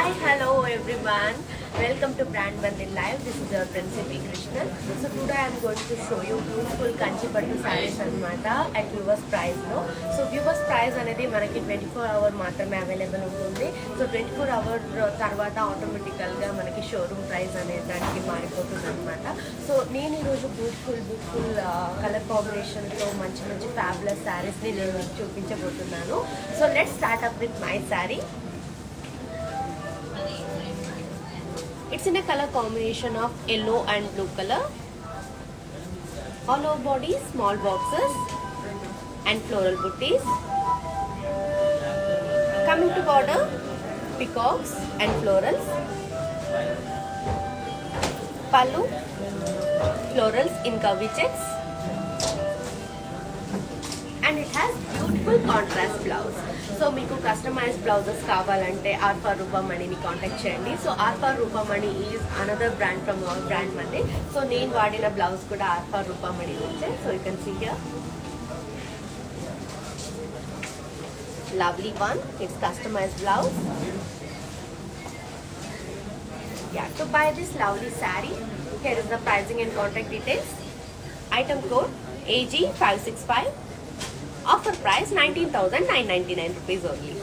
Hi, hello everyone. Welcome to Brand Bandit Live. This is your Principal Krishnan. So today I am going to show you beautiful Kanchi పట్టు sarees అన్నమాట at viewers price లో. So viewers price అనేది మనకి 24 hour మాత్రమే available ఉంటుంది. So 24 hour తర్వాత ఆటోమేటికల్ గా మనకి షోరూమ్ ప్రైస్ అనేది దానికి మారిపోతుంది అన్నమాట. సో నేను ఈ రోజు బ్యూటిఫుల్ కలర్ కాంబినేషన్ తో మంచి మంచి ఫ్యాబులస్ sarees ని నేను మీకు చూపించబోతున్నాను. So let's start up with my sorry. It's in a color combination of yellow and blue color. All over body, small boxes and floral booties. Coming to border, peacocks and florals. Pallu, florals in curvy checks. And it has beautiful contrast blouse. So మీకు customise blouses కావాలంటే ఆర్ఫా రూపమణిని contact చేయండి. So Arfa Roopamani is another brand from our brand మంది. So నేను వాడిన blouse కూడా ఆర్ఫా రూపమణి నుంచే. So you can see here lovely one. It's customized blouse. Yeah, to buy this lovely saree, here is the pricing and contact details. Item code AG565. Offer price 19,999 rupees only.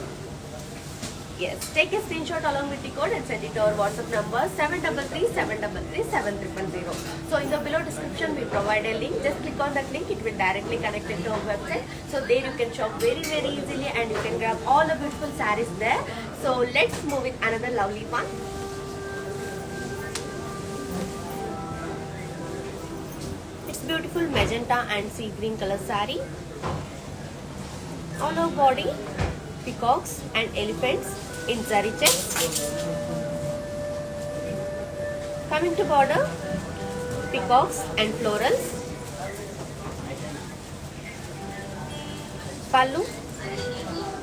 Yes, take a screenshot along with the code and send it to our WhatsApp number 733-733-7000. So in the below description we provide a link. Just click on that link. It will directly connect it to our website. So there you can shop very easily and you can grab all the beautiful sarees there. So let's move with another lovely one. It's beautiful magenta and sea green color saree. All over body, peacocks and elephants in zari checks. Coming to border, peacocks and florals. Pallu,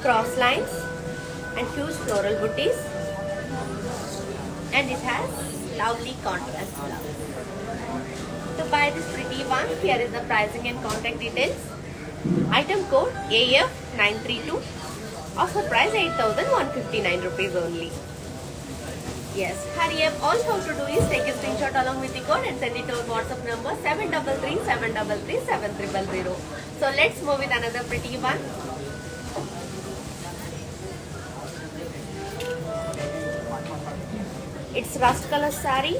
cross lines and huge floral booties. And it has lovely contrast blouse. To buy this pretty one, here is the pricing and contact details. Item code AF932. Offer price 8,159 rupees only. Yes, hurry up. All you have to do is take a screenshot along with the code and send it to our WhatsApp number 733-733-7000. So let's move with another pretty one. It's rust color saree.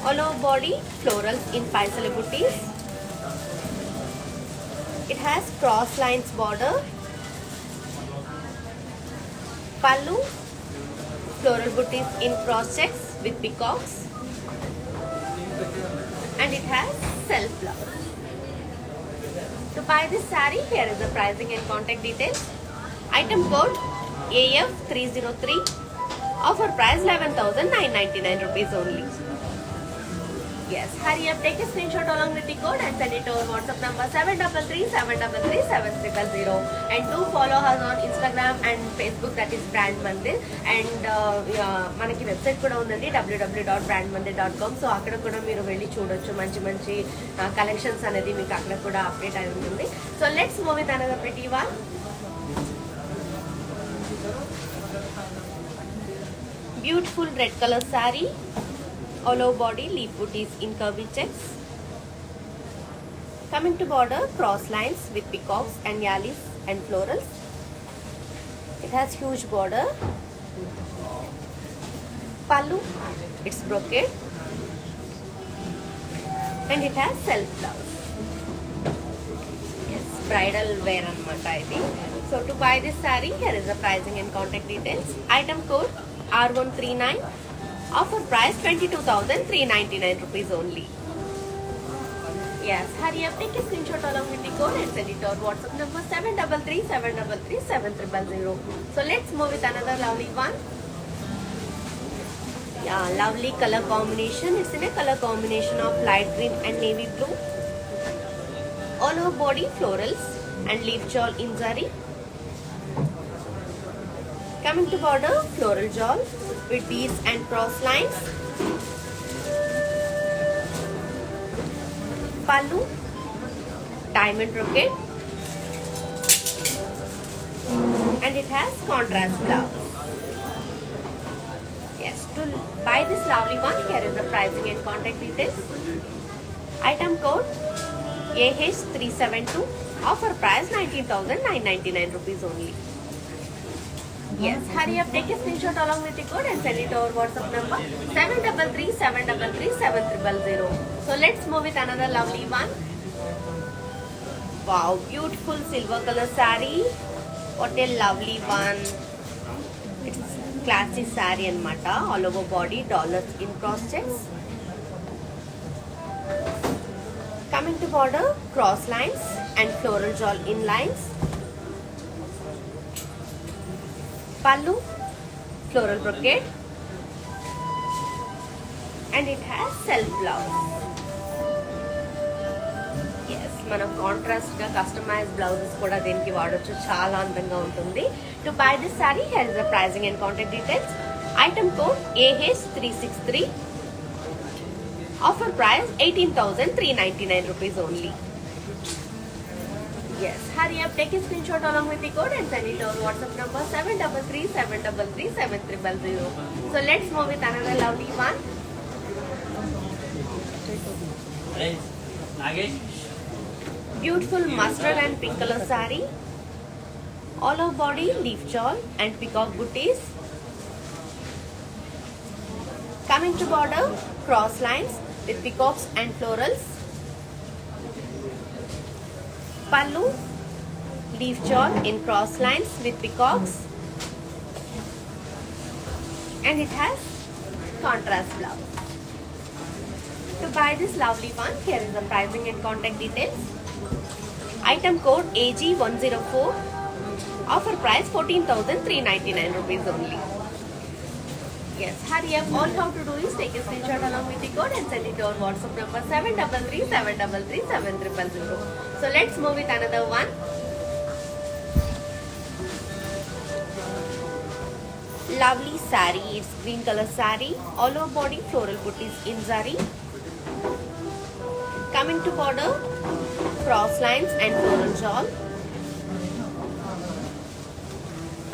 All over body, florals in paisale booties. It has cross lines border. Pallu, floral booties in cross checks with peacocks. And it has self blouse. To buy this saree, here is the pricing and contact details. Item code AF303. Offer price 11,999 rupees only. Yes, hurry up, take a screenshot along with the code and send it to our WhatsApp number 733-733-7000. And do follow us on Instagram and Facebook, that is Brand Bandit. And మనకి website కూడా ఉందండి www.brandbandit.com. So అక్కడ కూడా మీరు వెళ్ళి చూడొచ్చు. మంచి మంచి కలెక్షన్స్ అనేది మీకు అక్కడ కూడా అప్డేట్ అయి ఉంటుంది. So let's move with another pretty one. Beautiful red colour sorry. All over body, leaf booties in curvy checks. Coming to border, cross lines with peacocks and yalis and florals. It has huge border. Pallu, it's brocade. And it has self blouse. Yes, bridal wear anamata idi. So to buy this saree, here is the pricing and contact details. Item code R139. Offer price 22,399 rupees only. Yes, hurry up, take a screenshot along with the code and send it to our WhatsApp number 733-733-7000. So let's move with another lovely one. Yeah, lovely color combination. It's in a color combination of light green and navy blue. All over body, florals and leaf shawl in zari. Coming to border, floral shawl with beads and cross lines. Pallu, diamond brocade. And it has contrast blouse. To buy this lovely one, here is the pricing and contact details. Item code AH372. Offer price 19,999 rupees only. Yes, hurry up, take a screenshot along with the code and send it to our WhatsApp number 733-733-7000. So let's move with another lovely one. Wow, beautiful silver color saree. What a lovely one. It's classy saree and mata. All over body, dollars in cross checks. Coming to border, cross lines and floral jewel in lines. Pallu, floral brocade, and it has self blouse. Yes, మనం contrast గా customise blouses కూడా దీనికి వాడొచ్చు, చాలా అందంగా ఉంటుంది. To buy this sorry, here is the pricing and contact details. Item code AH363. Offer price 18,399 rupees only. Yes, hurry up, take a screenshot along with the code and send it to our WhatsApp number 733-733-7000. So let's move with another lovely one. Beautiful mustard and pink color saree. All over body, leaf shawl and peacock booties. Coming to border, cross lines with peacocks and florals. Pallu, leaf shawl in cross lines with peacocks, and it has contrast blouse. To buy this lovely one, here is the pricing and contact details. Item code AG104. Offer price 14,399 rupees only. Yes, hurry up. All you have to do is take a screenshot along with the code and send it to our WhatsApp number 733-733-7000. So let's move with another one. Lovely saree. It's green color saree. All over body, floral booties in zari. Coming to border, cross lines and floral shawl.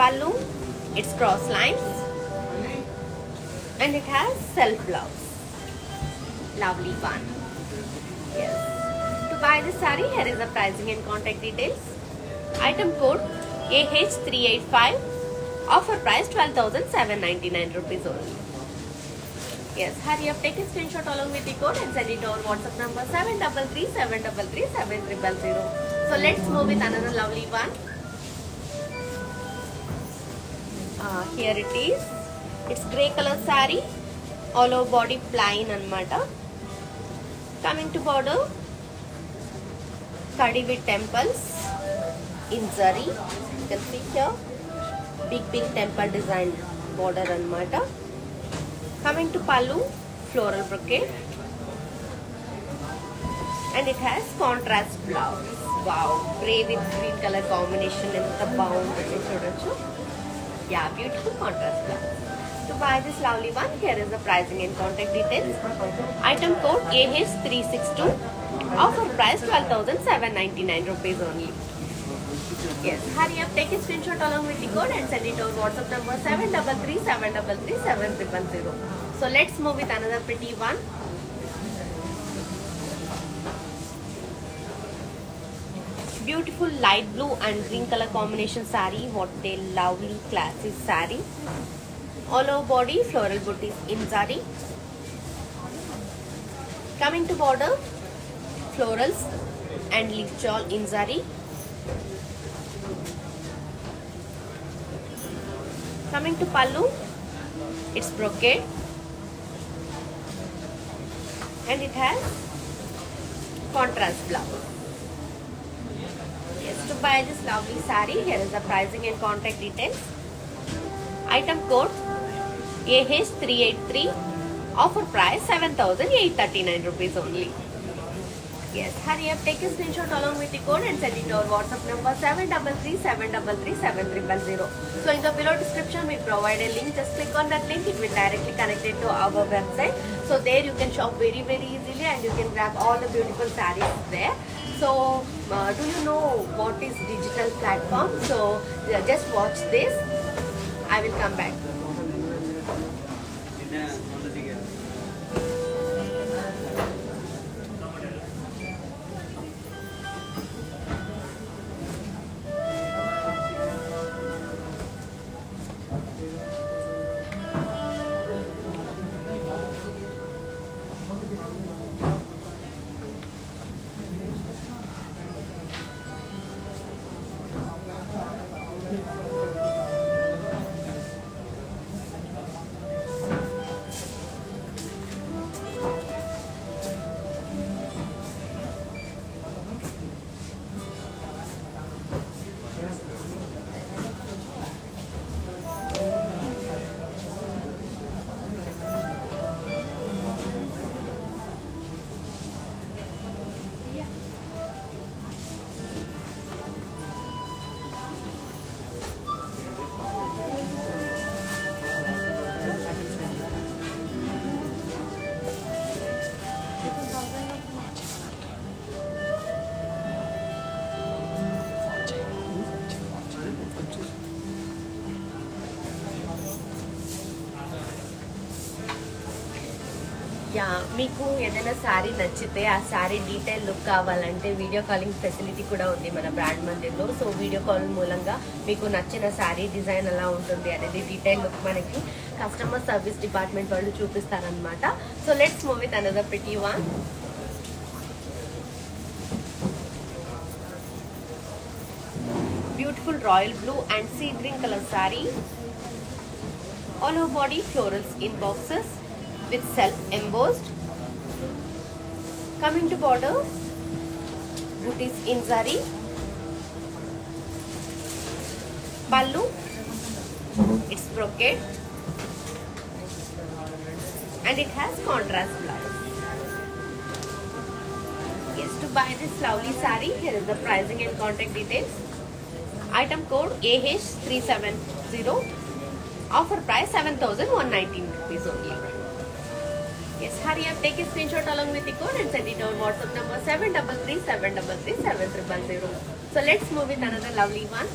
Pallu, it's cross lines. And it has self blouse. Lovely one. Yes. To buy this saree, here is the pricing and contact details. Item code AH385. Offer price 12,799 rupees only. Yes, hurry up, take a screenshot along with the code and send it to our WhatsApp number 733-733-7000. So let's move with another lovely one. Here it is. It's grey color saree, all over body plain anamata. Coming to border, kadi with temples in zari. You can see here, big temple design border anamata. Coming to pallu, floral brocade, and it has contrast blouse. Wow, grey with green color combination enta baagundi chudochu. Yeah, beautiful contrast blouse. To buy this lovely one, here is the pricing and contact details. Item code AH362. Offer price 12,799 rupees only. Yes, hurry up, take a screenshot along with the code and send it to our WhatsApp number 733-733-7000. So let's move with another pretty one. Beautiful light blue and green color combination saree. What a lovely classy saree. All over body, floral booties in zari. Coming to border, florals and leaf shawl in zari. Coming to pallu, it's brocade, and it has contrast blouse. Yes, to buy this lovely saree, here is the pricing and contact details. Item code AH383. Offer price 7,839 rupees only. Yes, hurry up, take a screenshot along with the code and send it to our WhatsApp number 733-733-7000. So in the below description we provide a link. Just click on that link, it will directly connect it to our website. So there you can shop very easily and you can grab all the beautiful sarees there. So do you know what is digital platform? So just watch this. I will come back. Yeah, మీకు ఏదైనా శారీ నచ్చితే ఆ sari detail look కావాలంటే video calling facility కూడా ఉంది మన brand మందిర్లో. So video call మూలంగా మీకు నచ్చిన శారీ డిజైన్ ఎలా ఉంటుంది అనేది డీటెయిల్ లుక్ మనకి కస్టమర్ సర్వీస్ డిపార్ట్మెంట్ వాళ్ళు చూపిస్తారనమాట. So let's move with another pretty one. Beautiful royal blue and sea green color saree. All over body florals in boxes with self embossed. Coming to border, booties in zari. Pallu, it's brocade and it has contrast blouse. Yes, to buy this lovely saree, here is the pricing and contact details. Item code AH370. Offer price 7,119 rupees only. Yes, hurry up, take a screenshot along with the code and send it on WhatsApp number 7337337000. So let's move with another lovely one.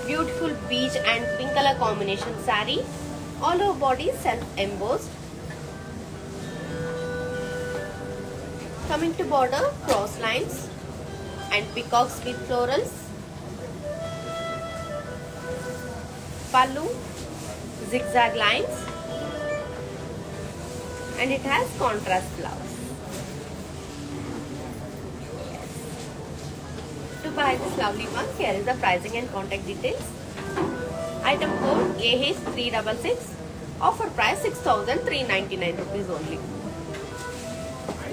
Beautiful beige and pink color combination saree. All over body self embossed. Coming to border, cross lines and peacocks with florals. Pallu, zigzag lines and it has contrast blouse. To buy this lovely one, here is the pricing and contact details. Item code AH366. Offer price 6,399 rupees only.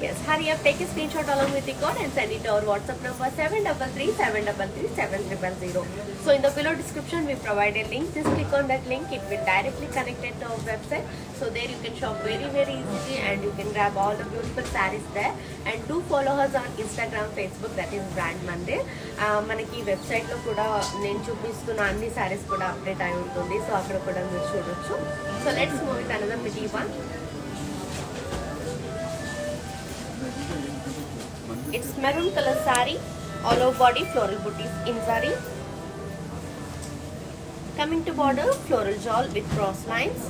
Yes, hurry up, take a screenshot along with the code and send it to our WhatsApp number 7337337000. So in the below description we provide a link. Just click on that link, it will directly connect it to our website. So there you can shop very easily and you can grab all the beautiful sarees there. And do follow us on Instagram, Facebook, that is Brand Mandir. మనకి website లో కూడా నేను చూపిస్తున్న అన్ని సారీస్ కూడా update అయి ఉంటుంది. So అక్కడ కూడా మీరు చూడొచ్చు. So let's move with another pretty one. It's maroon color saree, all over body floral booties in zari. Coming to border, floral shawl with cross lines.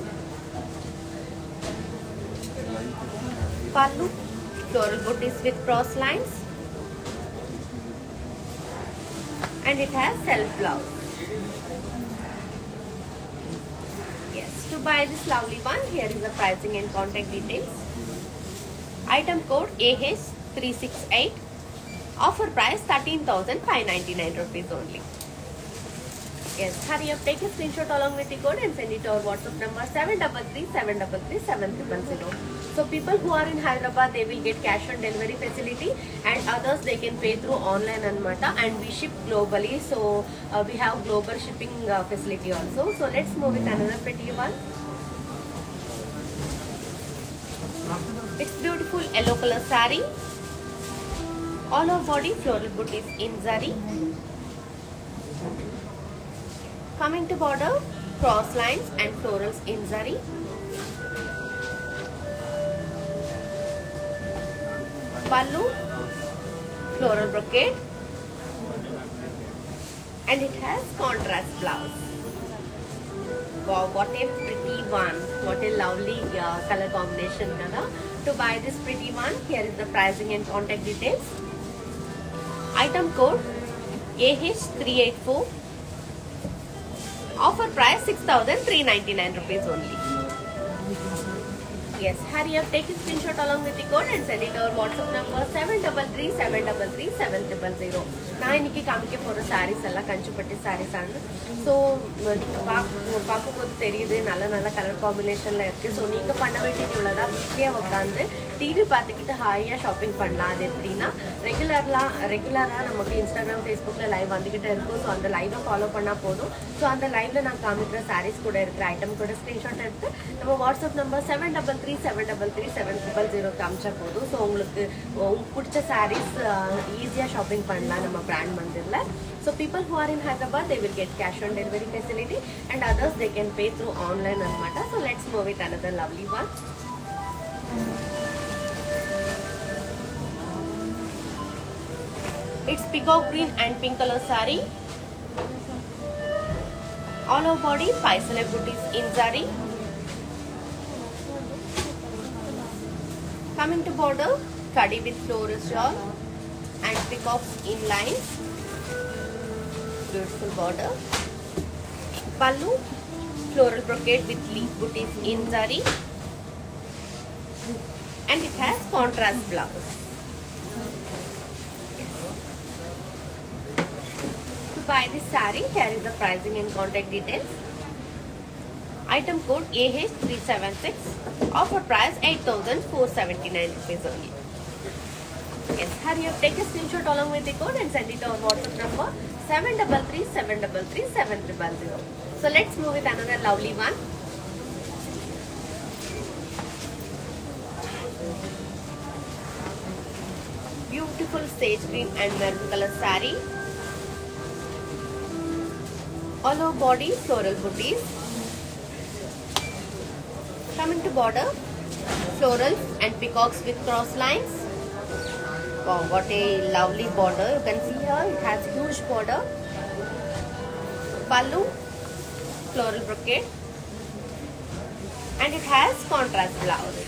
Pallu, floral booties with cross lines. And it has self blouse. Yes, to buy this lovely one, here is the pricing and contact details. Item code AH368. Offer price 13,599 rupees only. Yes, hurry up, take a screenshot along with the code and send it to our WhatsApp number 7337337000. So people who are in Hyderabad, they will get cash on delivery facility, and others they can pay through online anmata, and we ship globally. So we have global shipping facility also. So let's move with another pretty one. It's beautiful yellow color saree. All over body floral booties in zari. Coming to border, cross lines and florals in zari. Pallu, floral brocade, and it has contrast blouse. Wow, what a pretty one. What a lovely color combination, Kada. To buy this pretty one, here is the pricing and contact details. Item code AH384. Offer price 6,399 rupees only. Yes, hurry up, take a screenshot along with the code and send it to our WhatsApp number 733-733-7000. நான் இன்னைக்கு காமிக்க போகிற சாரீஸ் எல்லாம் கஞ்சிப்பட்டி saris ஆனு so பார்க்கும்போது தெரியுது நல்ல நல்ல colour காம்பினேஷனில் இருக்குது. ஸோ நீங்கள் பண்ண வேண்டியது இவ்வளோதான், வீட்லேயே உட்காந்து டிவி பார்த்துக்கிட்டு ஹாயாக ஷாப்பிங் பண்ணலாம். அது எப்படின்னா ரெகுலராக நமக்கு இன்ஸ்டாகிராம் ஃபேஸ்புக்கில் லைவ் வந்துக்கிட்டே இருக்கும். ஸோ அந்த லைவை ஃபாலோ பண்ணால் போதும். ஸோ அந்த லைவில் நான் காமிக்கிற சாரீஸ் கூட இருக்கிற ஐட்டம் கூட ஸ்க்ரீன்ஷாட் எடுத்து நம்ம வாட்ஸ்அப் நம்பர் 733-733-7000 காமிச்சா போதும். ஸோ உங்களுக்கு பிடிச்ச சாரீஸ் ஈஸியாக ஷாப்பிங் பண்ணலாம் நம்ம brand Mandirla. So people who are in Hyderabad, they will get cash on delivery facility, and others they can pay through online anamata. So let's move with another lovely one. It's peacock green and pink color saree. All over body 5 celebrities in zari. Coming to border, khadi with floral shawl and peacocks in lines. Beautiful border. Pallu, floral brocade with leaf booties in zari, and it has contrast blouse. To buy this saree, here is the pricing and contact details. Item code AH376. Offer price 8,479 rupees only. Yes, hurry up, take a screenshot along with the code and send it to our WhatsApp number 733-733-7000. So let's move with another lovely one. Beautiful sage green and maroon color saree. All over body floral booties. Coming to border, florals and peacocks with cross lines. Wow, what a lovely border. You can see here it has huge border. Pallu, floral brocade, and it has contrast blouse.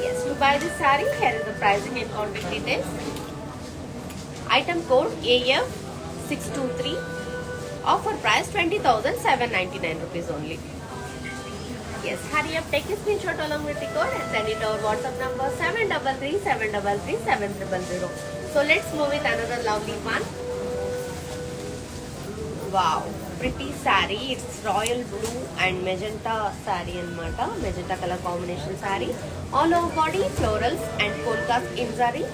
Yes, to buy this saree, here is the pricing and contact details. Item code AF623. Offer price 20,799 rupees only. Yes, hurry up, take a screenshot along with the code and send it to our WhatsApp number 733-733-7000. So let's move with another lovely one. Wow, pretty saree. It's royal blue and magenta saree anamata. Magenta color combination saree. All over body florals and polkas in zari.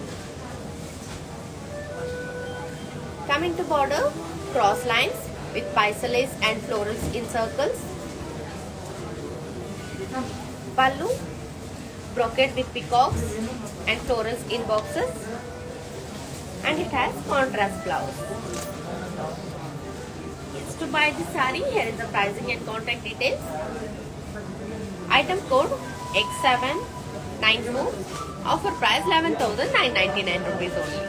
Coming to border, cross lines with pisces and florals in circles. Pallu, brocade with peacocks and florals in boxes, and it has contrast blouse. Yes, to buy this saree, here is the pricing and contact details. Item code X794. Offer price 11,999 rupees only.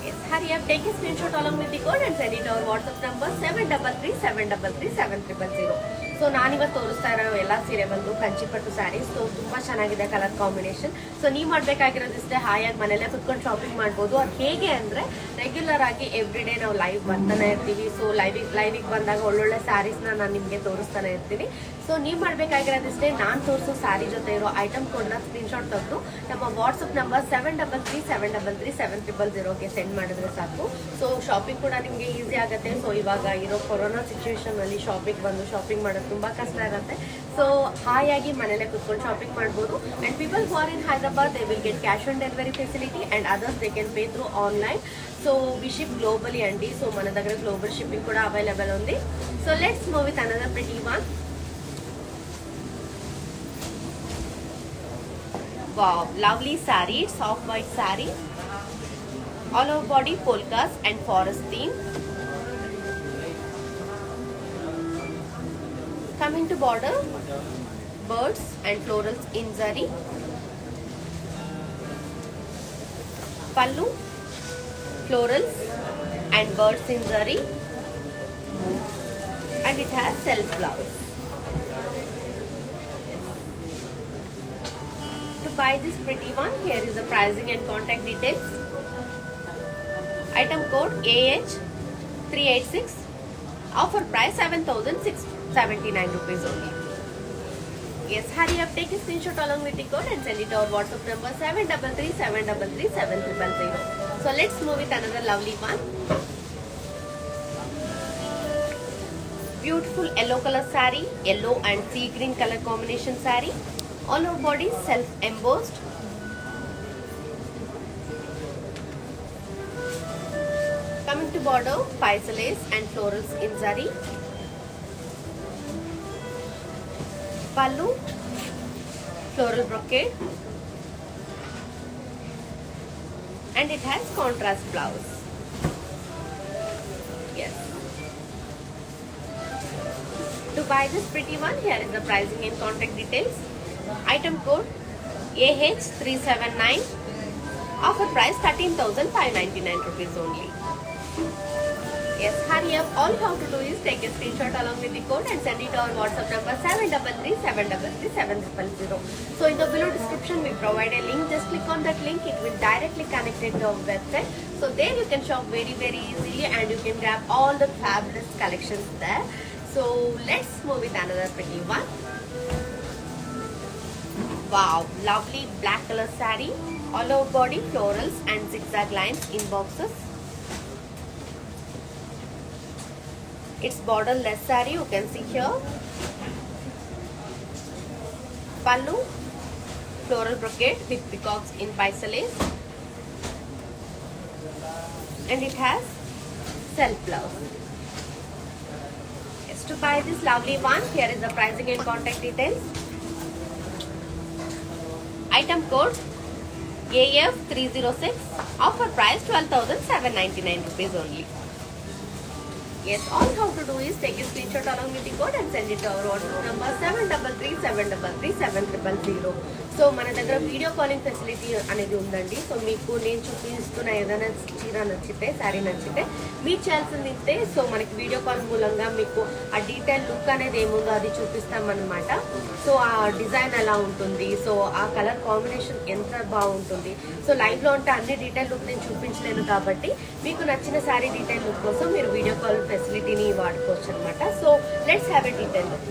Yes, hurry up, take a screenshot along with the code and send it to our WhatsApp number 733-733-7000. So ನಾನಿವತ್ತು ತೋರಿಸ್ತಾ ಇರೋ ಎಲ್ಲ ಸೀರೆ ಬಂದು ಕಂಚಿಪಟ್ಟು saris. So ತುಂಬ ಚೆನ್ನಾಗಿದೆ colour combination. So ನೀವು ಮಾಡಬೇಕಾಗಿರೋದಿಷ್ಟೇ, ಹಾಯಾಗಿ ಮನೇಲೆ ಕುತ್ಕೊಂಡು ಶಾಪಿಂಗ್ ಮಾಡ್ಬೋದು. ಅದು ಹೇಗೆ ಅಂದರೆ ರೆಗ್ಯುಲರ್ ಆಗಿ ಎವ್ರಿ ಡೇ ನಾವು ಲೈವ್ ಬರ್ತಾನೆ ಇರ್ತೀವಿ. ಸೊ ಲೈವಿಗೆ ಬಂದಾಗ ಒಳ್ಳೊಳ್ಳೆ ಸ್ಯಾರೀಸ್ನ ನಾನು ನಿಮಗೆ ತೋರಿಸ್ತಾನೆ ಇರ್ತೀನಿ. ಸೊ ನೀವು ಮಾಡಬೇಕಾಗಿರೋದಿಷ್ಟೇ, ನಾನು ತೋರಿಸೋ ಸ್ಯಾರಿ ಜೊತೆ ಇರೋ ಐಟಮ್ ಕೋಡ್ನ ಸ್ಕ್ರೀನ್ಶಾಟ್ ತೆಗೆದು ನಮ್ಮ ವಾಟ್ಸಪ್ ನಂಬರ್ 733-733-7000ಗೆ ಸೆಂಡ್ ಮಾಡಿದ್ರೆ ಸಾಕು. ಸೊ ಶಾಪಿಂಗ್ ಕೂಡ ನಿಮಗೆ ಈಸಿ ಆಗುತ್ತೆ. ಸೊ ಇವಾಗ ಇರೋ ಕೊರೋನಾ ಸಿಚುವೇಶನಲ್ಲಿ ಶಾಪಿಂಗ್ ಮಾಡೋದು ತುಂಬ ಕಷ್ಟ ಇರುತ್ತೆ. ಸೊ ಹಾಯಾಗಿ ಮನೇಲೆ ಕುತ್ಕೊಂಡು ಶಾಪಿಂಗ್ ಮಾಡ್ಬೋದು. And people who are in Hyderabad, they will get cash on delivery facility and others they can pay through online. So we ship globally అండి. సో మన దగ్గర గ్లోబల్ షిప్పింగ్ కూడా అవైలబుల్ ఉంది. So let's move with another pretty one. Wow, lovely saree. It's soft white saree. All over body polkas and forest theme. Coming to border, birds and florals in zari. Pallu, florals and birds in zari. and it has self blouse. To buy this pretty one, here is the pricing and contact details. Item code AH386. Offer price 7,679 rupees only. Yes, hurry up, take a screenshot along with the code and send it to our WhatsApp number 733-733-7000. So let's move with another lovely one. Beautiful yellow color saree, yellow and sea green color combination saree. All over body self embossed. Coming to border, Paisa lace and florals in zari. Pallu, floral brocade, and it has contrast blouse. Yes. To buy this pretty one, here is the pricing and contact details. Item code AH379. Offer price 13,599 rupees only. Yes, hurry up. All you have to do is take a screenshot along with the code and send it to our WhatsApp number 733-733-7000. So in the below description, we provide a link. Just click on that link. It will directly connect it to our website. So there you can shop very easily and you can grab all the fabulous collections there. So let's move with another pretty one. Wow, lovely black color saree. All over body florals and zigzag lines in boxes. It's borderless saree, you can see here. Pallu, floral brocade with peacocks in Paisa lace. And it has self blouse. Yes, to buy this lovely one, here is the pricing and contact details. Item code AF306. Offer price 12,799 rupees only. Yes, all you have to do is take a screenshot along with the code and send it to our WhatsApp number 733-733-7000. So మన దగ్గర video calling facility అనేది ఉందండి. So మీకు నేను చూపిస్తున్న ఏదైనా చీర నచ్చితే, శారీ నచ్చితే మీరు చేయాల్సింది ఇస్తే, సో మనకి వీడియో కాల్ మూలంగా మీకు ఆ డీటెయిల్ లుక్ అనేది ఏముందో అది చూపిస్తామన్నమాట. సో ఆ డిజైన్ ఎలా ఉంటుంది, సో ఆ కలర్ కాంబినేషన్ ఎంత బాగుంటుంది. సో లైవ్లో ఉంటే అన్ని డీటెయిల్ లుక్ నేను చూపించలేను కాబట్టి మీకు నచ్చిన శారీ డీటెయిల్ లుక్ కోసం మీరు వీడియో కాల్ ఫెసిలిటీని వాడుకోవచ్చు అనమాట. So let's have a detail look.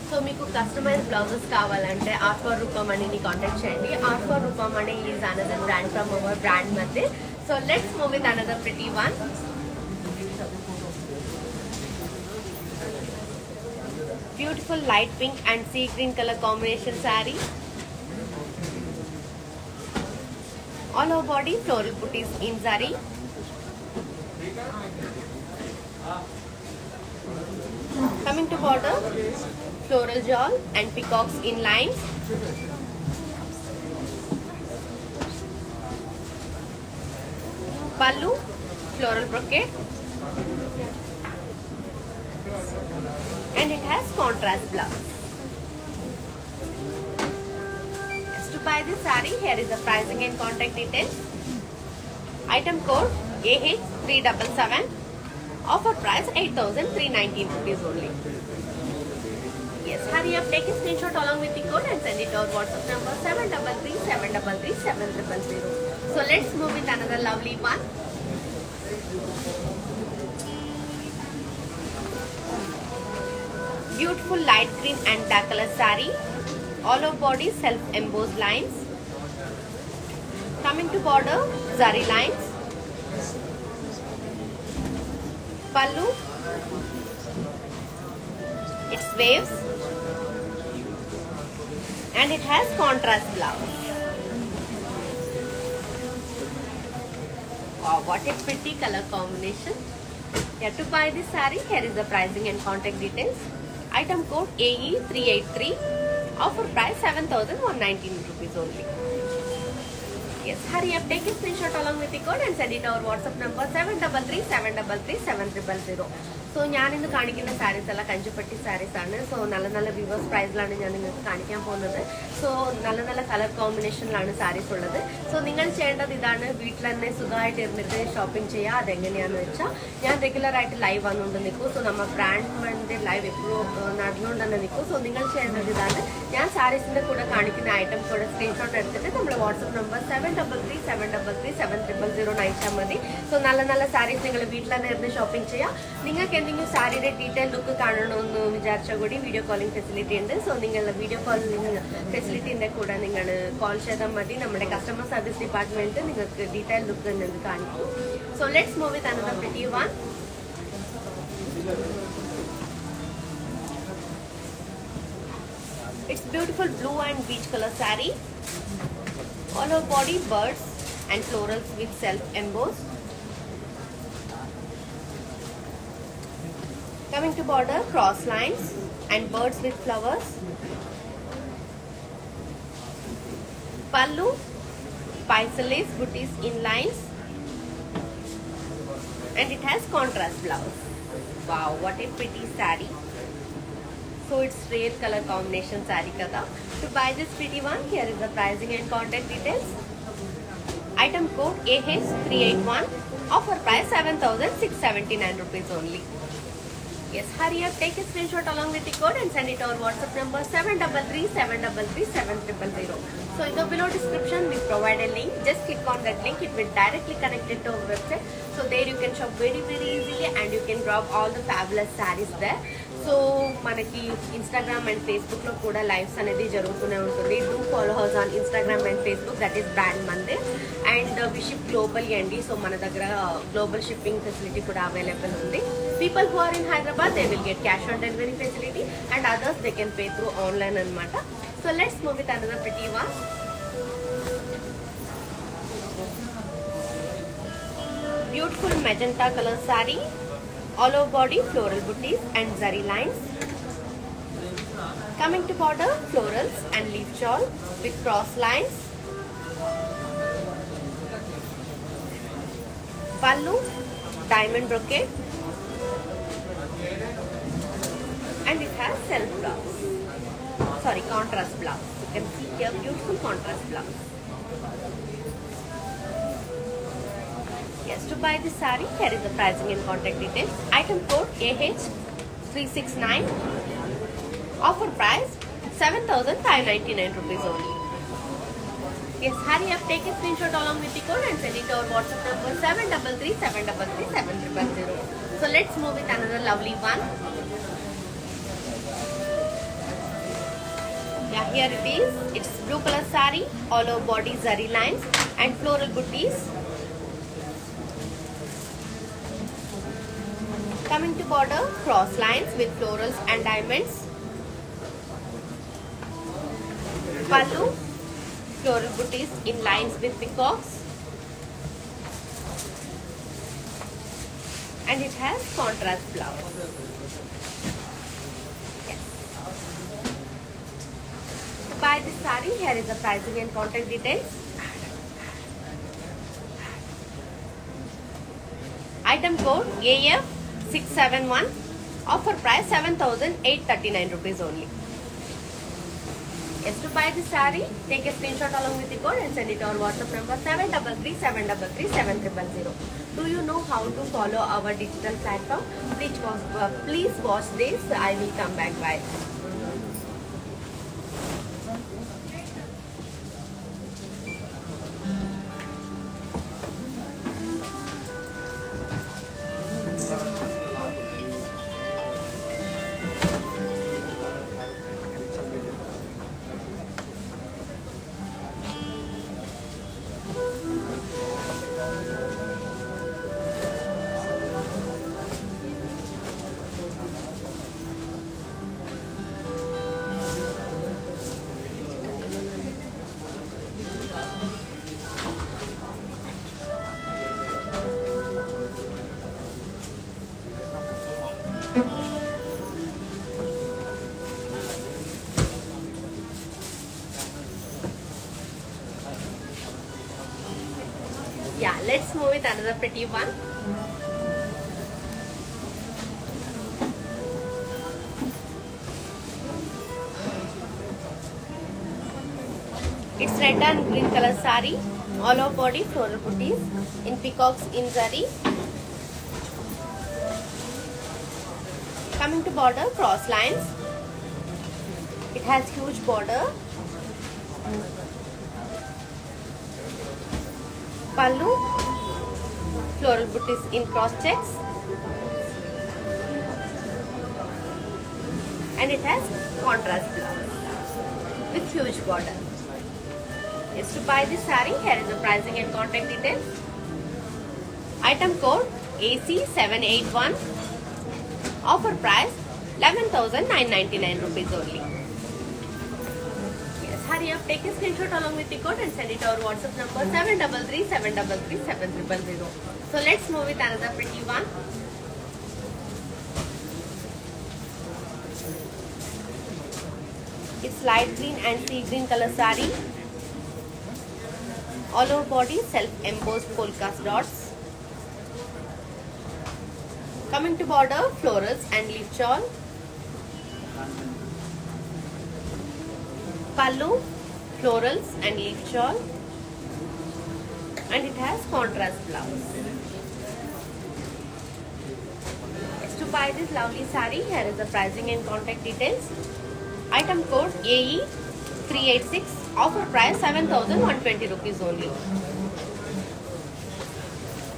So మీకు కస్టమైజ్ బ్లౌజెస్ కావాలంటే ఆర్ట్ ఫర్ రూపమణిని కాంటాక్ట్ చేయండి. Art for Rupamani is another brand from our brand మధ్య. So let's move with another pretty one. Beautiful light pink and sea green color combination saree. All over body floral booties in zari. Coming to border, floral jewel and peacocks in lines. Pallu, floral brocade. And it has contrast blouse. Yes, to buy this saree, here is the pricing and contact details. Item code AH377. Offer price 8,319 rupees only. Yes, hurry up, take a screenshot along with the code and send it to our WhatsApp number 733-733-7000. So let's move with another lovely one. Beautiful light green and dark color saree. All over body self embossed lines. Coming to border, zari lines. Pallu. It's waves. And it has contrast blouse. Wow, what a pretty color combination. Yeah, to buy this saree, here is the pricing and contact details. Item code AE383. Offer price 7,119 rupees only. Yes, hurry up, take a screenshot along with the code and send it to our WhatsApp number 733-733-7000. So, I am going to show you sarees, Kanchipatti sarees. So, nalla viewers price la so, nalla color combination la sarees ulladu. So, ningal cheyendadu idana veetlanne sugayittu irunittu shopping cheya adu enganeyanu vecha njan regular aayittu live annundu nikku. So, namma brand mande live eppudu nadundannu nikku. So, ningal cheyendadu idana njan sarees inde kuda kanikkunna item kuda screenshot edutittu nammala WhatsApp number 733-733-7000 aaycha madi. So, nalla sarees ningal veetlanne irundu shopping cheya ningalku എന്തെങ്കിലും സാരിയുടെ detail look കാണണമെന്ന് വിചാരിച്ചാൽ കൂടി video calling facility ഉണ്ട്. So നിങ്ങൾ video calling ഫെസിലിറ്റിൻ്റെ കൂടെ നിങ്ങൾ call ചെയ്താൽ മതി. നമ്മുടെ കസ്റ്റമർ സർവീസ് ഡിപ്പാർട്ട്മെന്റ് നിങ്ങൾക്ക് ഡീറ്റെയിൽ ലുക്ക് നിങ്ങൾക്ക് കാണിക്കും. So let's move with another pretty one. It's beautiful blue and beach color saree. All over body birds and florals with self embossed. Coming to border, cross lines and birds with flowers. Pallu, paisalis, booties in lines, and it has contrast blouse. Wow, what a pretty saree! So it's rare color combination saree kada. To buy this pretty one, here is the pricing and contact details. Item code AH381. Offer price 7,679 rupees only. Yes, hurry up, take a screenshot along with the code and send it to our WhatsApp number 733-733-7000. So in the below description we provide a link. Just click on that link, it will directly connect it to our website. So there you can shop very easily and you can grab all the fabulous sarees there. So manaki Instagram and Facebook lo kuda lives anedi jarugutune untundi. Do follow us on Instagram and Facebook, that is Brand Monday, and we ship globally andi. So mana daggara global shipping facility kuda available undi. People who are in Hyderabad, they will get cash on delivery facility, and others they can pay through online anamata. So let's move with another pretty one. Beautiful magenta color saree. All over body floral booties and zari lines. Coming to border, florals and leaf shawl with cross lines. Pallu, diamond brocade, and it has self blouse. Sorry, contrast blouse. You can see here beautiful contrast blouse. Yes, to buy this saree, here is the pricing and contact details. Item code AH369. Offer price 7,599 rupees only. Yes, hurry up, take a screenshot along with the code and send it to our WhatsApp number 733-733-7000. So let's move with another lovely one. Yeah, here it is. It's blue color saree, all over body zari lines and floral booties. Coming to border, cross lines with florals and diamonds. Pallu, floral booties in lines with peacocks. And it has contrast blouse. Yes. To buy this saree, here is the pricing and contact details. Item code AF671. Offer price 7,839 rupees only. Yes, to buy this saree, take a screenshot along with the code and send it to our WhatsApp number 733 Do you know how to follow our digital platform? Please watch this. I will come back by. Yeah, let's move with another pretty one. It's red and green color saree, all over body floral booties in peacocks in zari. Coming to border, cross lines. It has huge border. Pallu, floral booties in cross checks, and it has contrast blouse with huge border. Yes, to buy this saree, here is the pricing and contact details. Item code AC781. Offer price 11,999 rupees only. Hurry up, take a screenshot along with the code and send it to our WhatsApp number 733 So let's move with another pretty one. It's light green and sea green color saree. All over body self-embossed polka dots. Coming to border, florals and leaf shawl. Pallu, florals and leaf shawl, and it has contrast blouse. To buy this lovely saree, here is the pricing and contact details. Item code AE386. Offer price 7,120 rupees only.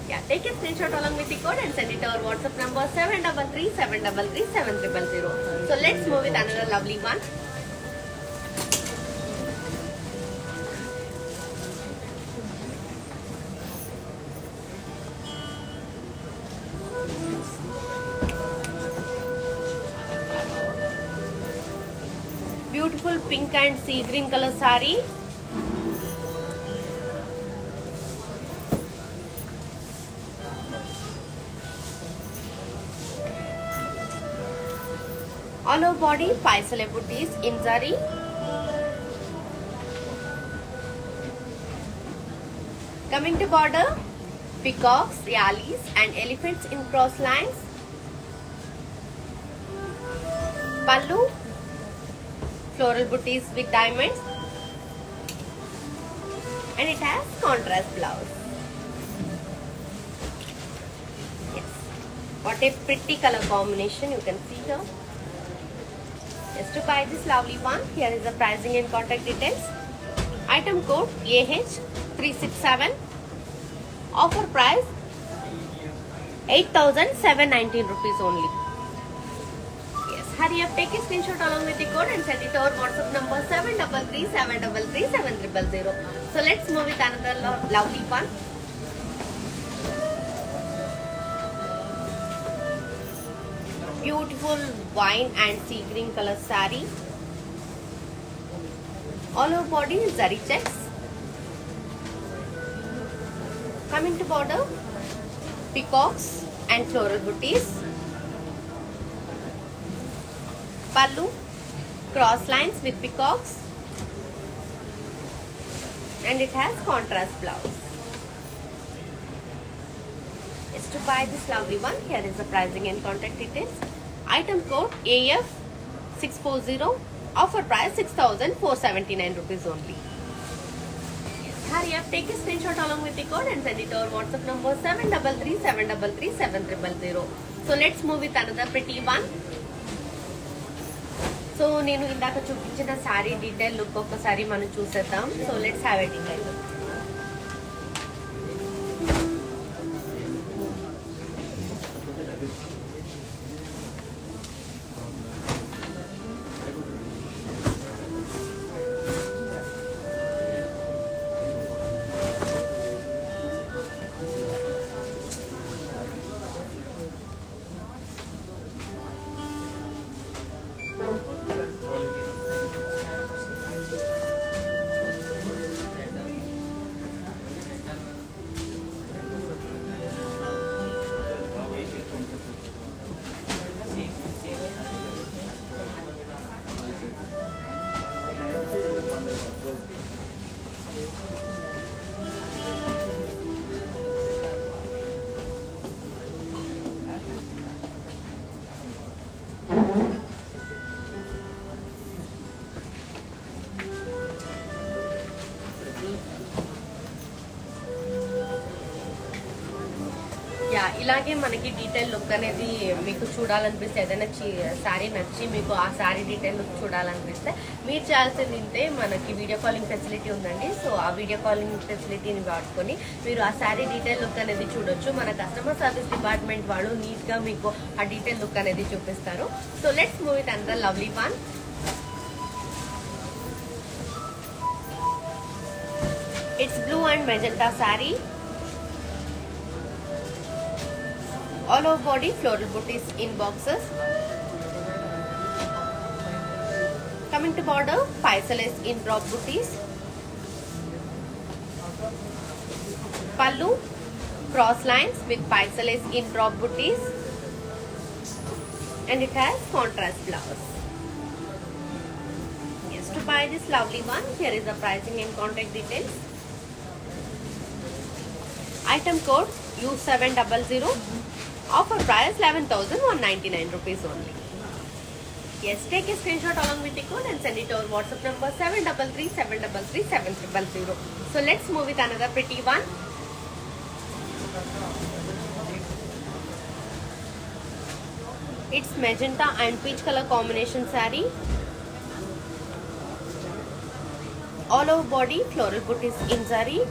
Yeah, take a screenshot along with the code and send it to our WhatsApp number 733 So let's move with another lovely one. Beautiful pink and sea green color saree. All over body paisale booties in zari. Coming to border, peacocks, yalis and elephants in cross lines. Pallu, floral booties with diamonds, and it has contrast blouse. Yes, what a pretty color combination you can see here. Just to buy this lovely one, here is the pricing and contact details. Item code AH367. Offer price 8,719 rupees only. Hurry up, take a screenshot along with the code and send it to our WhatsApp number 733 So let's move with another lovely one. Beautiful wine and sea green color saree. All over body is zari checks. Coming to border, peacocks and floral booties. Pallu, cross lines with peacocks, and it has contrast blouse. Is to buy this lovely one, here is the pricing and contact details. Item code AF640. Offer price 6,479 rupees only. Hurry up, take a screenshot along with the code and send it to our WhatsApp number 733-733-7000. So let's move with another pretty one. So నేను ఇందాక చూపించిన sari detail look ఒకసారి మనం చూసేద్దాం. So let's have a detail look. ఇలాగే మనకి detail look అనేది మీకు చూడాలనిపిస్తే, ఏదైనా శారీ నచ్చి మీకు ఆ శారీ డీటెయిల్ లుక్ చూడాలనిపిస్తే మీరు చేయాల్సింది ఇంతే, మనకి వీడియో కాలింగ్ ఫెసిలిటీ ఉందండి. సో ఆ వీడియో కాలింగ్ ఫెసిలిటీని వాడుకొని మీరు ఆ శారీ డీటెయిల్ లుక్ అనేది చూడొచ్చు. మన కస్టమర్ సర్వీస్ డిపార్ట్మెంట్ వాళ్ళు నీట్గా మీకు ఆ డీటెయిల్ లుక్ అనేది చూపిస్తారు. So let's move with another lovely one. It's blue and magenta sari. All over body floral booties in boxes. Coming to border, Pisces in drop booties. Pallu, cross lines with Pisces in drop booties. And it has contrast blouse. Yes, to buy this lovely one, here is the pricing and contact details. Item code U700. Offer price 11,199 rupees only. Yes, take a screenshot along with the code and send it to our WhatsApp number 733-733-7000. So let's move with another pretty one. It's magenta and peach color combination saree. All over body floral booties in saree.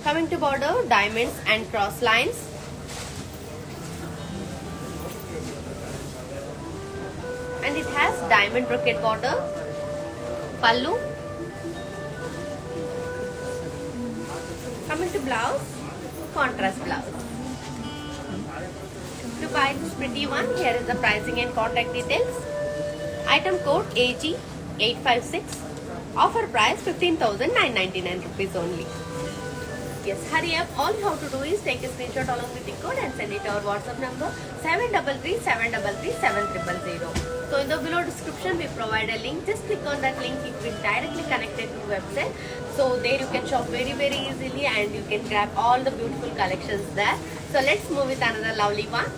Coming to border, diamonds and cross lines. And it has diamond brocade border. Pallu. Coming to blouse, contrast blouse. To buy this pretty one, here is the pricing and contact details. Item code AG856. Offer price 15,999 rupees only. Yes, hurry up. All you have to do is take a screenshot along with the code and send it to our WhatsApp number 733-733-7000. So in the below description we provide a link. Just click on that link. It will directly connected to the website. So there you can shop very easily and you can grab all the beautiful collections there. So let's move with another lovely one.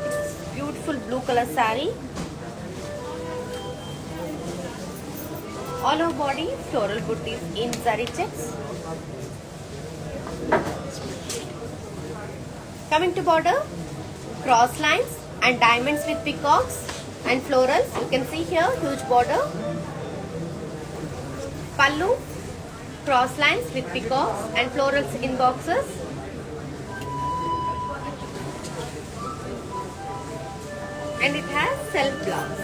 It's beautiful blue color saree. All over body floral booties in zari checks. Coming to border, cross lines and diamonds with peacocks and florals. You can see here huge border. Pallu, cross lines with peacocks and florals in boxes. And it has self blouse.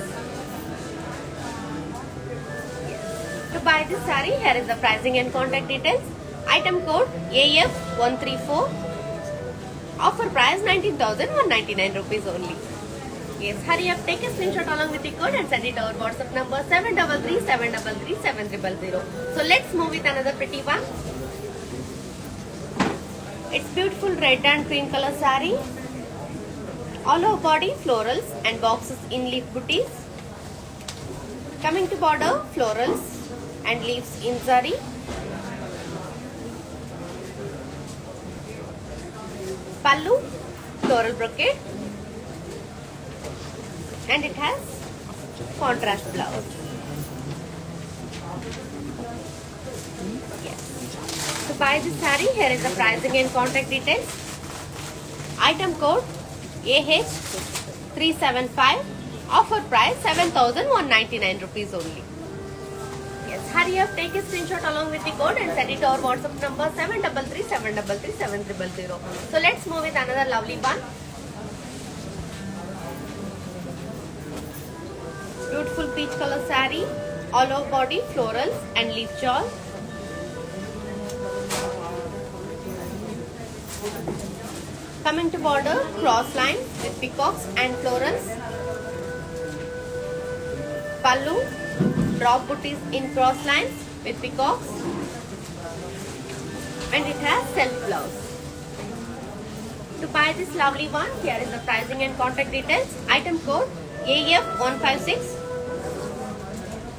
To buy this saree, here is the pricing and contact details. Item code AF134. Offer price 19,199 rupees only. Yes, hurry up, take a screenshot along with the code and send it to our WhatsApp number 733-733-7000. So let's move with another pretty one. It's beautiful red and cream color saree. All over body florals and boxes in leaf booties. Coming to border, florals and leaves in zari. Pallu, floral brocade, and it has contrast blouse. Yes. To buy this saree, here is the pricing and contact details. Item code AH375. Offer price 7,199 rupees only. Yes, hurry up, take a screenshot along with the code and send it to our WhatsApp number 733-733-7000. So let's move with another lovely one. Beautiful peach color saree, all over body, florals and leaf shawl. Coming to border, cross line with peacocks and florals. Pallu, drop booties in cross lines with peacocks, and it has self blouse. To buy this lovely one, here is the pricing and contact details. Item code AF156.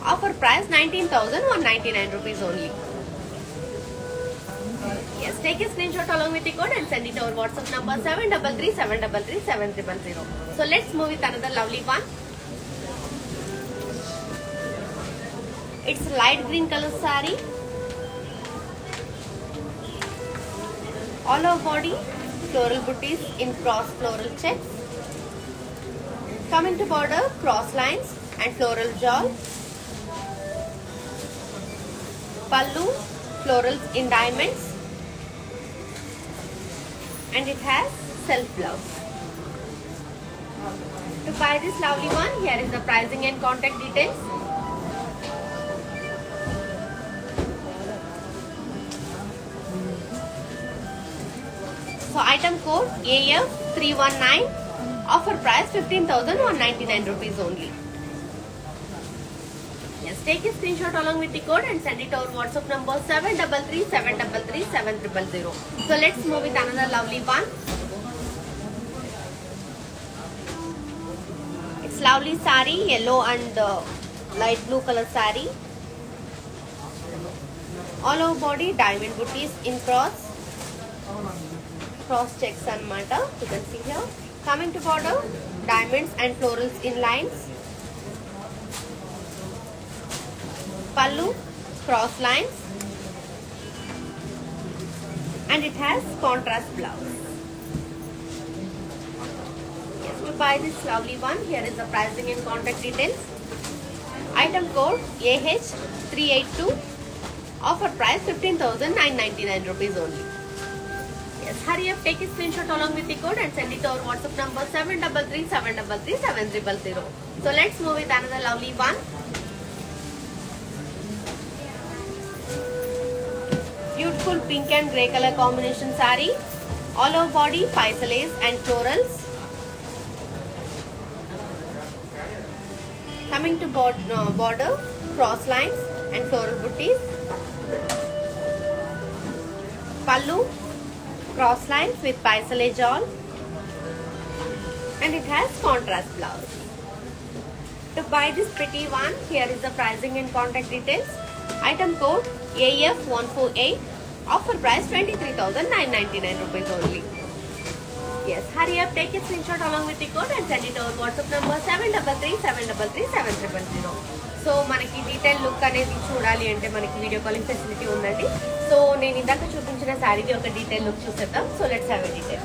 Offer price 19,199 rupees only. Yes, take a screenshot along with the code and send it to our WhatsApp number 733-733-7000. So let's move with another lovely one. It's a light green color saree. All over body, floral booties in cross floral checks. Coming to border, cross lines and floral shawl. Pallu, florals in diamonds. And it has self blouse. To buy this lovely one, here is the pricing and contact details. So item code AF319. Offer price 15,199 rupees only. Yes, take a screenshot along with the code and send it to our WhatsApp number 733-733-7000. So let's move with another lovely one. It's lovely saree, yellow and light blue color saree. All over body, diamond booties in cross checks and mata. You can see here. Coming to border, diamonds and florals in lines. Pallu, cross lines, and it has contrast blouse. Yes, to buy this lovely one, here is the pricing and contact details. Item code AH382. Offer price 15,999 rupees only. Yes, hurry up, take a screenshot along with the code and send it to our WhatsApp number 733-733-7000. So let's move with another lovely one. Beautiful pink and grey color combination saree. All over body, lace and florals. Coming to border, cross lines and floral booties. Pallu, cross lines with paisale shawl, and it has contrast blouse. To buy this pretty one, here is the pricing and contact details. Item code AF148. Offer price 23,999 rupees only. Yes, hurry up, take a screenshot along with the code and send it to our WhatsApp number 733-733-7000. So మనకి detail look అనేది చూడాలి అంటే మనకి video calling facility ఉందండి. So నేను ఇందాక చూపించిన శారీకి ఒక డీటెయిల్ లుక్ చూసేద్దాం. So let's have a detail.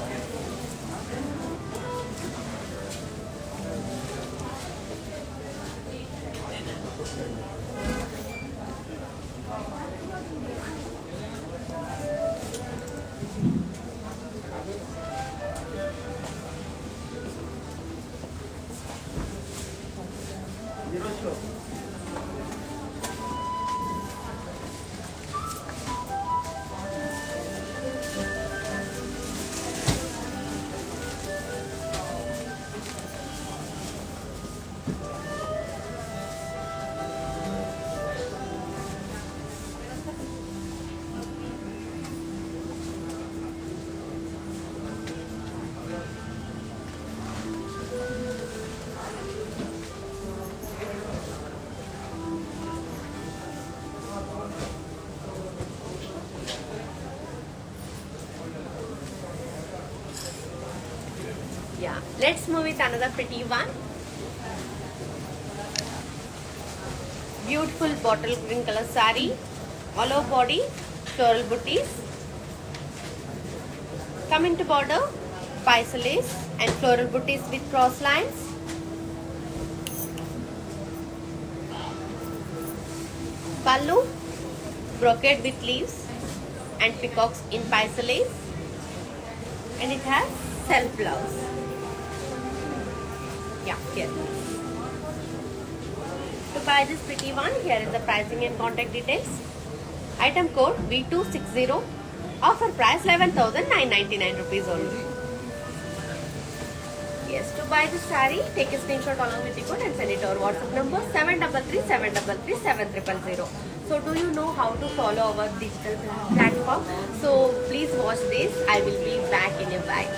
Yeah, let's move with another pretty one. Beautiful bottle green color saree, all over body, floral booties. Coming to border, Paisa lace and floral booties with cross lines. Pallu, brocade with leaves and peacocks in Paisa lace, and it has self blouse. Yeah, here. To buy this pretty one, here is the pricing and contact details. Item code V260. Offer price 11,999 rupees only. Yes, to buy this saree, take a screenshot along with the code and send it to our WhatsApp number 733-733-7000. So do you know how to follow our digital platform? So please watch this. I will be back in a while.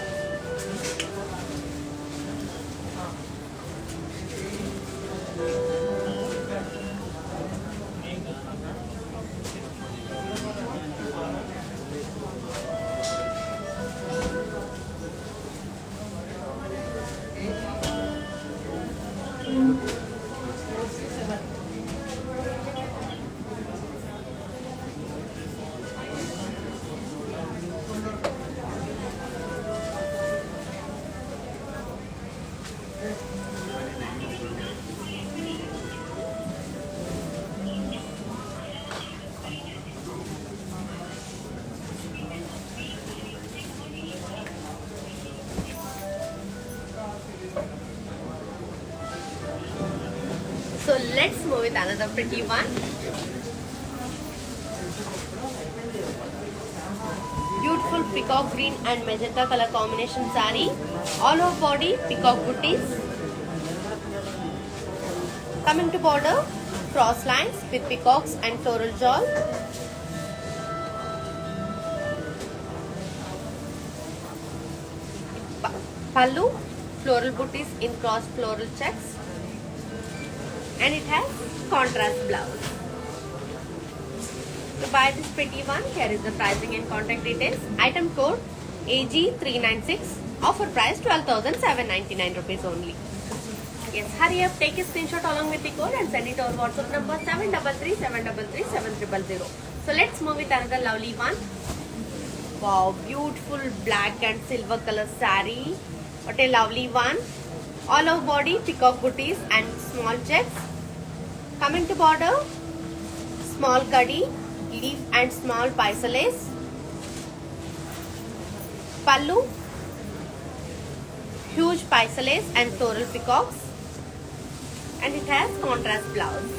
So let's move with another pretty one. Beautiful peacock green and magenta color combination saree. All over body, peacock booties. Coming to border, cross lines with peacocks and floral jewel. Pallu, floral booties in cross floral checks. And it has contrast blouse. To buy this pretty one, here is the pricing and contact details. Item code AG396. Offer price 12,799 rupees only. Yes, hurry up, take a screenshot along with the code and send it to our WhatsApp number 733-733-7000. So let's move with another lovely one. Wow, beautiful black and silver color saree. What a lovely one. All over body, peacock booties and small checks. Coming to border, small kadhi, leaf and small Paisa lace. Pallu, huge Paisa lace and floral peacocks. And it has contrast blouse.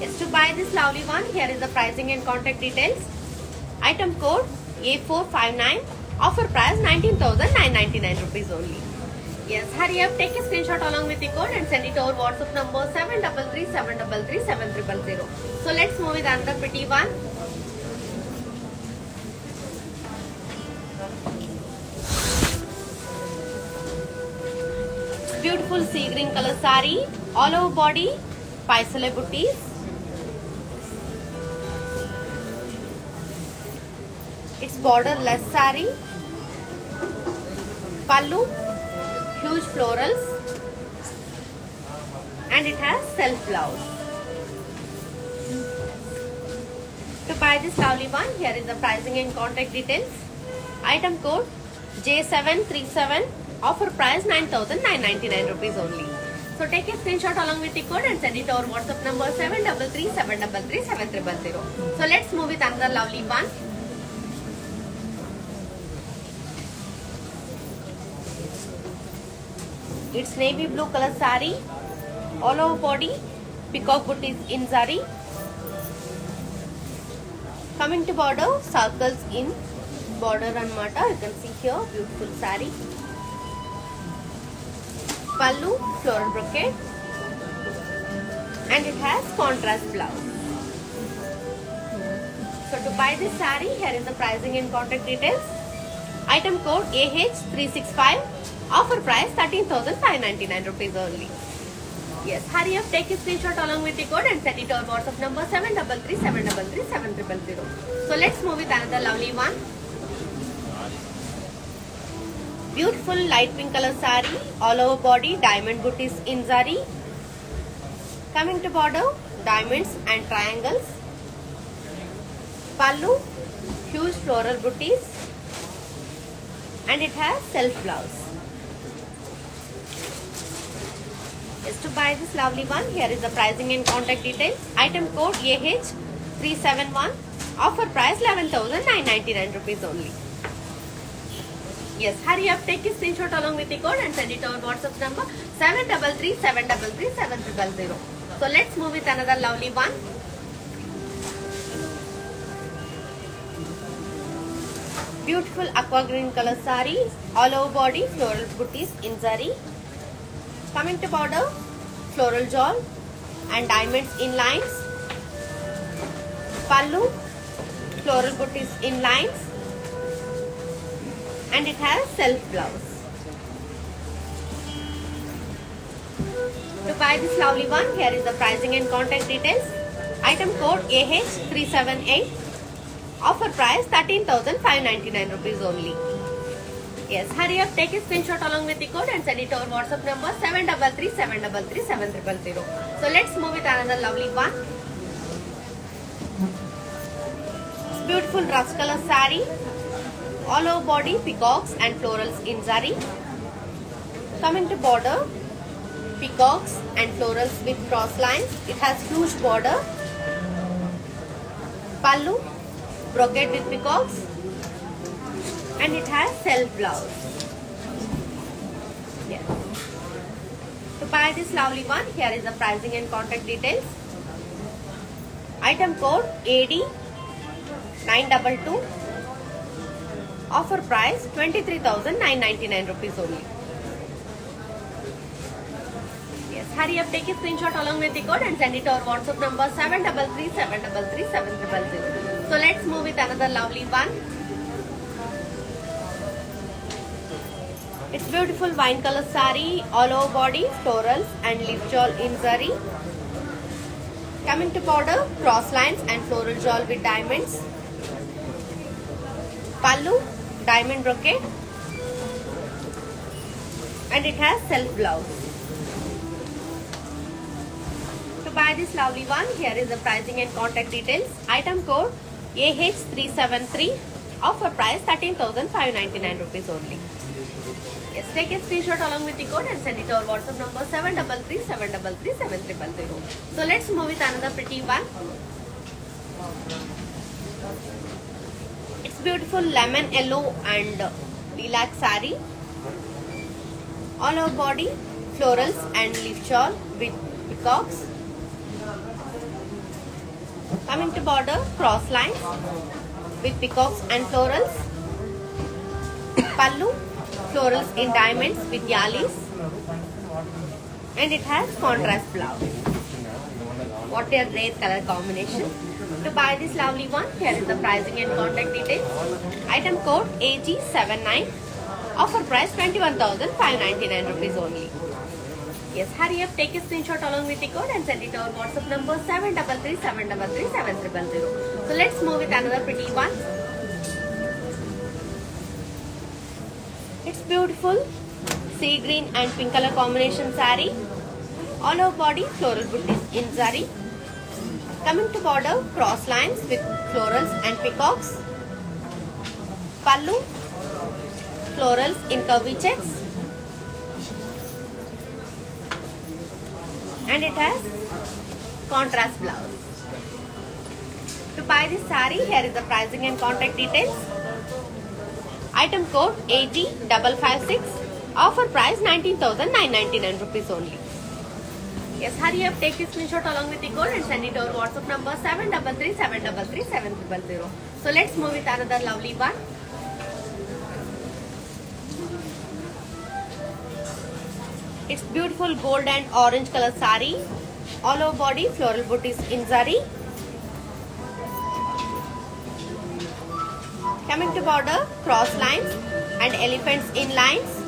Yes, to buy this lovely one, here is the pricing and contact details. Item code A459. Offer price 19,999 rupees only. Yes, hurry up, take a screenshot along with the code and send it to our WhatsApp number 733-733-7000. So let's move with another pretty one. Beautiful sea green color saree, all over body, Paisa booties. It's borderless saree. Pallu, huge florals, and it has self blouse. To buy this lovely one, here is the pricing and contact details. Item code J737. Offer price 9,999 rupees only. So take a screenshot along with the code and send it to our WhatsApp number 733-733-7000. So let's move with another lovely one. It's navy blue color saree, all over body, peacock booties in zari. Coming to border, circles in border and mata. You can see here, beautiful saree. Pallu, floral brocade, and it has contrast blouse. So to buy this saree, here is the pricing and contact details. Item code AH365. Offer price 13,599 rupees only. Yes, hurry up, take a screenshot along with the code and send it to our WhatsApp number 733-733-7000. So let's move with another lovely one. Beautiful light pink color saree, all over body diamond booties in zari. Coming to border, diamonds and triangles. Pallu, huge floral booties, and it has self blouse. Yes, to buy this lovely one, here is the pricing and contact details. Item code AH371. Offer price 11,999 rupees only. Yes, hurry up, take a screenshot along with the code and send it to our WhatsApp number 733-733-7000. So let's move with another lovely one. Beautiful aqua green color saree, all over body floral booties in zari. Coming to border, floral jewel and diamonds in lines. Pallu, floral booties in lines, and it has self blouse. To buy this lovely one, here is the pricing and contact details. Item code AH378. Offer price 13,599 rupees only. Yes, hurry up, take a screenshot along with the code and send it to our WhatsApp number 733-733-7000. So let's move with another lovely one. Beautiful rust color saree, all over body peacocks and florals in zari. Coming to border, peacocks and florals with cross lines. It has huge border. Pallu, brocade with peacocks, and it has self blouse. Yes. To buy this lovely one, here is the pricing and contact details. Item code AD922. Offer price 23,999 rupees only. Yes, hurry up, take a screenshot along with the code and send it to our WhatsApp number 733-733-7000. So let's move with another lovely one. It's beautiful wine color saree, all over body florals and leaf jewel in zari. Coming to border, cross lines and floral jewel with diamonds. Pallu, diamond brocade, and it has self blouse. To buy this lovely one, here is the pricing and contact details. Item code AH373. Offer price 13,599 rupees only. Yes, take a screenshot along with the code and send it to our WhatsApp number 733-733-7000. So let's move with another pretty one. It's beautiful lemon yellow and lilac saree, all over body florals and leaf shawl with peacocks. Coming to border, cross lines with peacocks and florals. Pallu, florals in diamonds with yalis, and it has contrast blouse. What a rare color combination. To buy this lovely one, here is the pricing and contact details. Item code AG79. Offer price 21,599 rupees only. Yes, hurry up, take a screenshot along with the code and send it to our WhatsApp number 733-733-7000. So let's move with another pretty one. It's beautiful sea green and pink color combination saree, all over body floral booties in zari. Coming to border, cross lines with florals and peacocks. Pallu, florals in curvy checks, and it has contrast blouse. To buy this saree, here is the pricing and contact details. Item code AG556. Offer price 19,999 rupees only. Yes, hurry up, take a screenshot along with the code and send it to our WhatsApp number 733-733-7000. So let's move with another lovely one. It's beautiful gold and orange color saree, all over body floral booties in zari. Coming to border, cross lines and elephants in lines.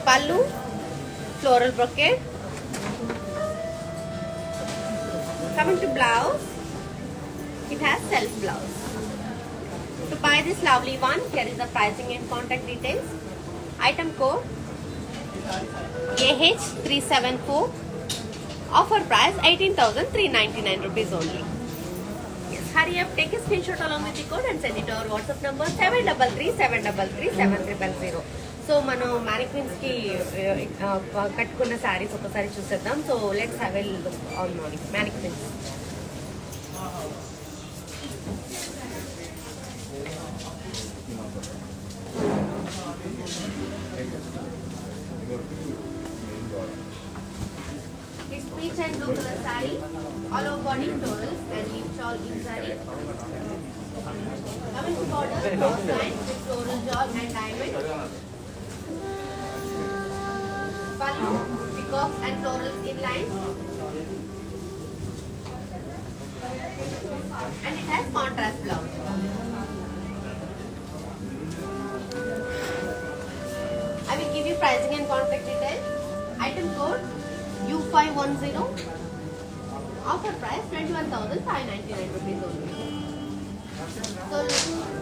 Pallu, floral brocade. Coming to blouse, it has self blouse. To buy this lovely one, here is the pricing and contact details. Item code AH374. Offer price 18,399 rupees only. Yes, hurry up, take a screenshot along with the code and send it to our WhatsApp number 733-733-7300. So మనం mannequins కి కట్టుకున్న sarees ఒకసారి చూసేద్దాం. So let's have a look on mannequins. It's peach and blue color saree, all over body florals and leaf shawl in saree. Coming to border, cross line with floral shawl and diamond. Pallu, peacocks and florals in line. And it has contrast blouse. I will give you pricing and contact details. Item code U510. Offer price 21,599 rupees only. So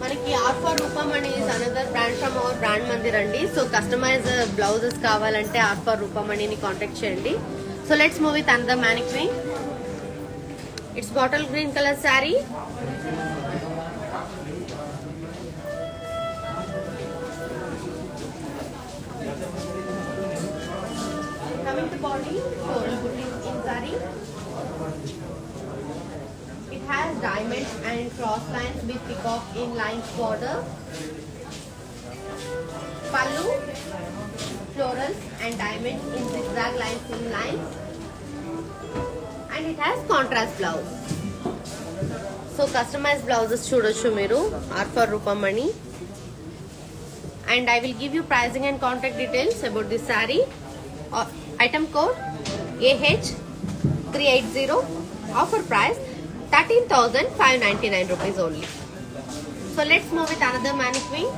మనకి R for Rupamani is another brand from our brand Mandir అండి. So customise blouses కావాలంటే R for రూపమణిని contact చేయండి. So let's move with another mannequin. It's bottle green color saree. Coming to body, floral booties in saree. It has diamonds and cross lines with peacock in lines border. Pallu, florals and diamonds in zigzag lines in lines. And it has contrast blouse. So customized blouses చూడొచ్చు మీరు R for Rupamani. And I will give you pricing and contact details about this saree. Item code AH380. Offer price 13,599 rupees only. So let's move with another mannequin.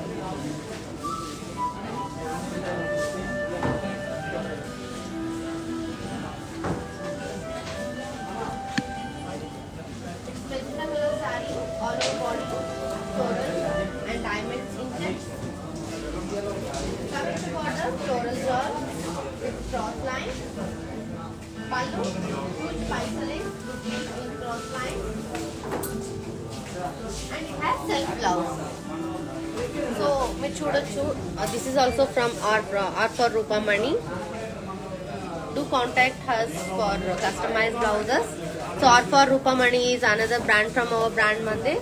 All over body, floral and diamonds in checks. Coming to border, floral shawl with cross line. Pallu, huge paisaling with leaf in cross line. And it has self blouse. So, with చూడొచ్చు, this is also from our for Rupamani. Do contact us for customized blouses. So R for Rupamani is another brand from our brand Mandir.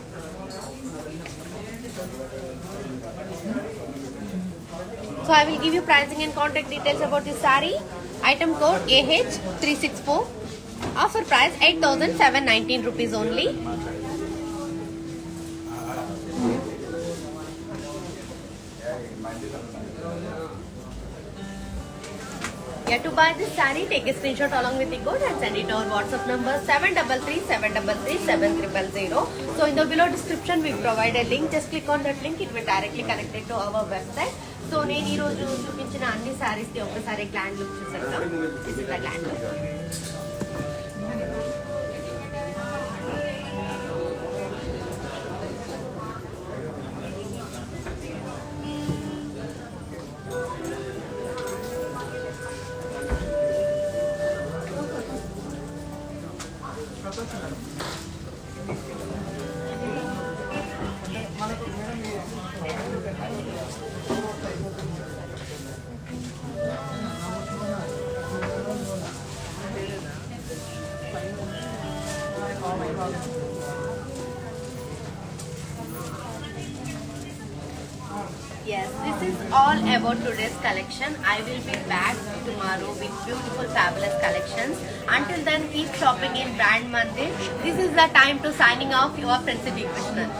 So I will give you pricing and contact details about this saree. Item code AH364. Offer price 8,719 rupees only. Yeah, to buy this saree, take a screenshot along with the code and send it to our WhatsApp number 733-733-7300. So in the below description we provide a link. Just click on that link. It will directly connect it to our website. So నేను ఈ రోజు చూపించిన అన్ని సారీస్ కి ఒకసారి gland look చూసేద్దాం. This is the gland look. Yes, this is all about today's collection. I will be back tomorrow with beautiful fabulous collections. Until then, keep shopping in Brand Mandir. This is the time to signing off. Your Princess Krishnan.